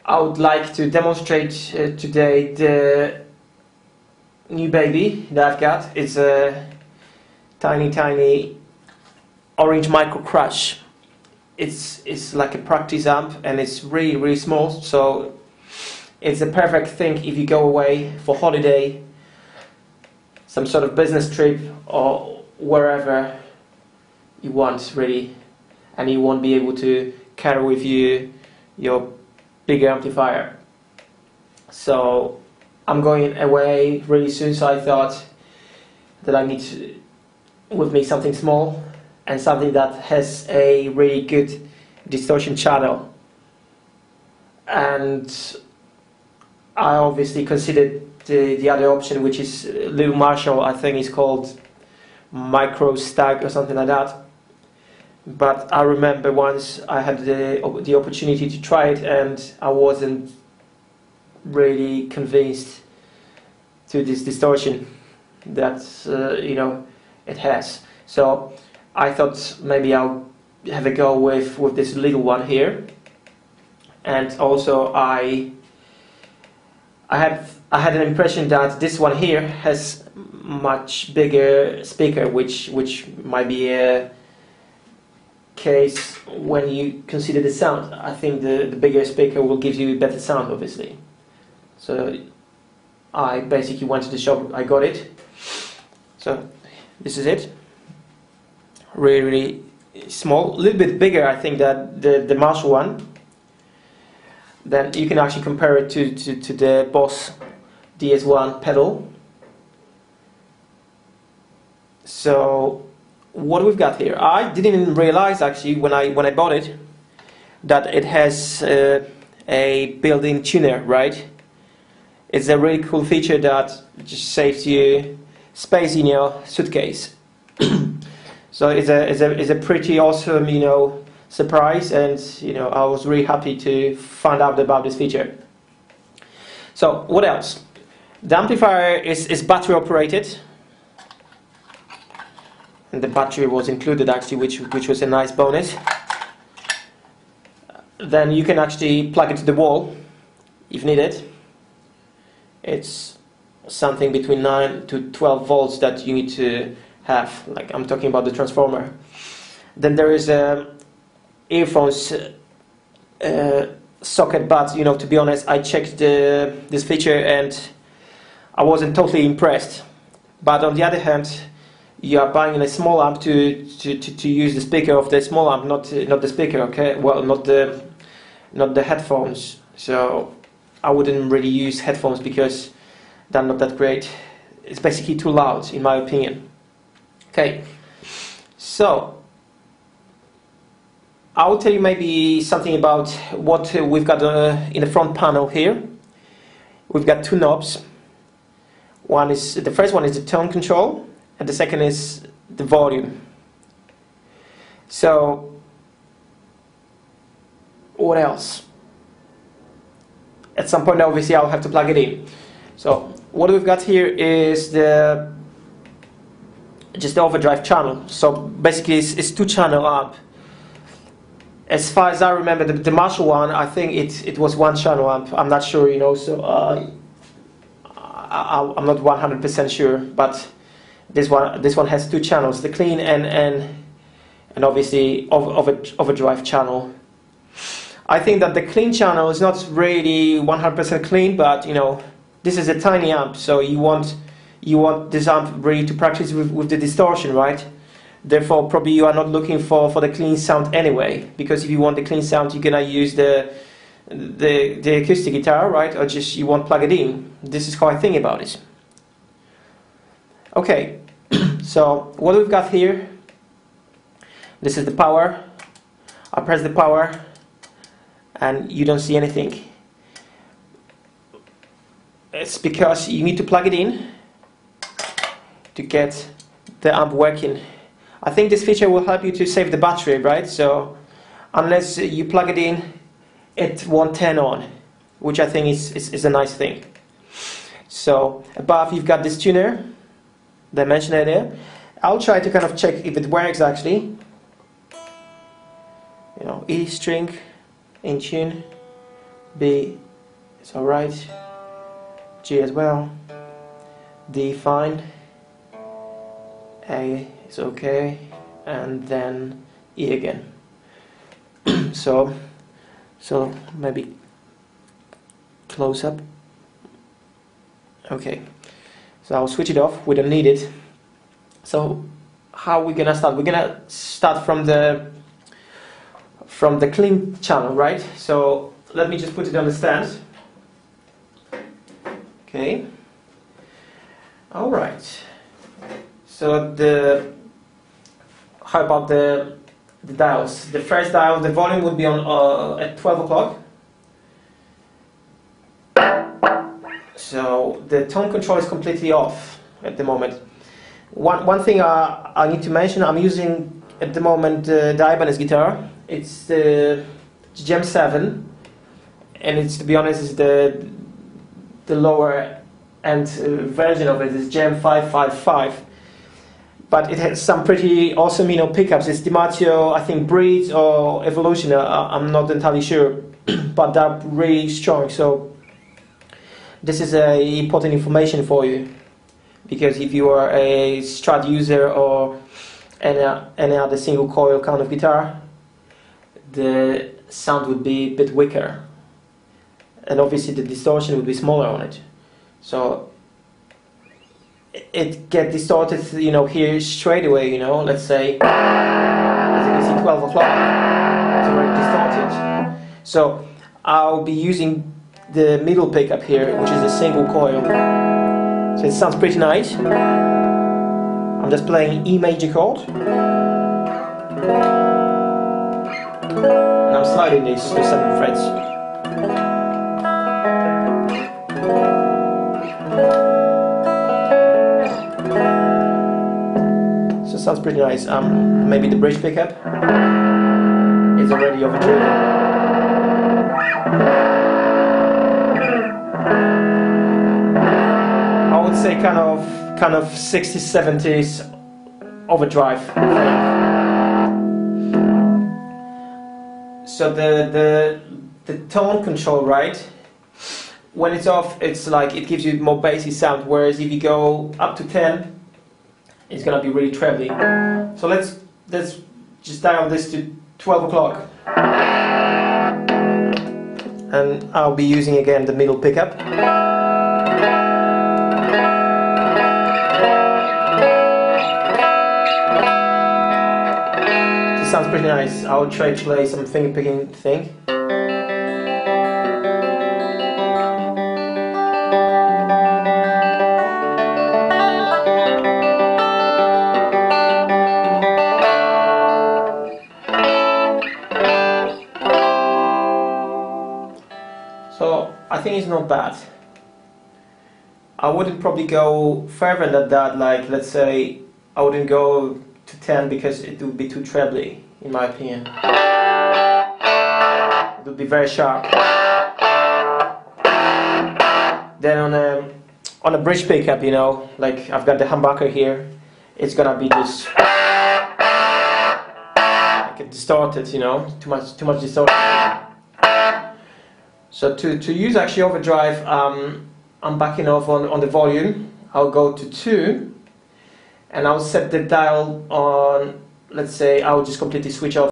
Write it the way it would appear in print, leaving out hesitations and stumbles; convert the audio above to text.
I would like to demonstrate today the new baby that I've got. It's a tiny Orange Micro Crush. It's like a practice amp, and it's really small, so it's a perfect thing if you go away for holiday, some sort of business trip, or wherever you want really, and you won't be able to carry with you your bigger amplifier. So I'm going away really soon, so I thought that I need with me something small and something that has a really good distortion channel. And I obviously considered the other option, which is Little Marshall. I think it's called Micro Stag or something like that. But I remember once I had the opportunity to try it, and I wasn't really convinced to this distortion that it has. So I thought maybe I'll have a go with this little one here. And also I had an impression that this one here has much bigger speaker, which might be a case when you consider the sound. I think the bigger speaker will give you better sound, obviously. So I basically went to the shop, I got it. So this is it. Really small, a little bit bigger I think than the Marshall one. Then you can actually compare it to the Boss DS1 pedal. So what we've got here, I didn't even realize actually when I bought it that it has a built-in tuner, right? It's a really cool feature that just saves you space in your suitcase. So it's a pretty awesome, surprise, and I was really happy to find out about this feature. So what else? The amplifier is battery operated, and the battery was included actually, which was a nice bonus. Then you can actually plug it to the wall if needed. It's something between 9 to 12 volts that you need to have, like I'm talking about the transformer. Then there is a earphones socket, but to be honest, I checked this feature and I wasn't totally impressed. But on the other hand, you are buying a small amp to use the speaker of the small amp, not the speaker, okay? Well, not the headphones. So I wouldn't really use headphones because they're not that great. It's basically too loud, in my opinion. Okay, so I will tell you maybe something about what we've got in the front panel here. We've got two knobs. The first one is the tone control, and the second is the volume. So what else? At some point, obviously, I'll have to plug it in. So what we've got here is just the overdrive channel. So basically it's two-channel amp. As far as I remember, the Marshall one, I think it was one-channel amp. I'm not sure, so I'm not 100% sure, but this one has two channels, the clean and obviously overdrive channel. I think that the clean channel is not really 100% clean, but this is a tiny amp, so you want this amp really to practice with the distortion, right? Therefore, probably you are not looking for the clean sound anyway, because if you want the clean sound, you're gonna use the acoustic guitar, right? Or just you won't plug it in. This is how I think about it. Okay, so what we've got here, this is the power. I press the power, and you don't see anything. It's because you need to plug it in to get the amp working. I think this feature will help you to save the battery, right? So unless you plug it in, it won't turn on, which I think is a nice thing. So above you've got this tuner that I mentioned earlier. I'll try to kind of check if it works actually. E string in tune, B is alright, G as well, D fine, A is okay, and then E again. so maybe close up. Okay, so I'll switch it off, we don't need it. So how we're gonna start? We're gonna start from the clean channel, right? So let me just put it on the stand. Okay. All right. So how about the dials? The first dial, the volume would be on at 12 o'clock. So the tone control is completely off at the moment. One thing I need to mention, I'm using at the moment the Ibanez guitar. It's the Gem 7, and it's, to be honest, is the lower end version of it is Gem 555. But it has some pretty awesome, pickups. It's DiMarzio, I think, Breeze or Evolution. I'm not entirely sure, but they're really strong. So this is important information for you, because if you are a Strat user or any other single coil kind of guitar, the sound would be a bit weaker, and obviously the distortion would be smaller on it. So it gets distorted, here straight away. Let's say, as you can see, 12 o'clock, it's already distorted. So I'll be using the middle pickup here, which is a single coil. So it sounds pretty nice. I'm just playing E major chord, and I'm sliding these to 7 frets. So it sounds pretty nice. Maybe the bridge pickup is already overdriven. I would say kind of 60s, 70s overdrive. So the tone control, right? When it's off, it's like it gives you more bassy sound. Whereas if you go up to 10, it's gonna be really trebly. So let's just dial this to 12 o'clock, and I'll be using again the middle pickup. Sounds pretty nice. I'll try to play some finger picking thing. So I think it's not bad. I wouldn't probably go further than that. Like, let's say I wouldn't go to 10 because it would be too trebly, in my opinion. It would be very sharp. Then on a bridge pickup, like I've got the humbucker here, it's gonna be just like distorted, too much distortion. So to use actually overdrive, I'm backing off on the volume. I'll go to 2. And I'll set the dial on, let's say, I'll just completely switch off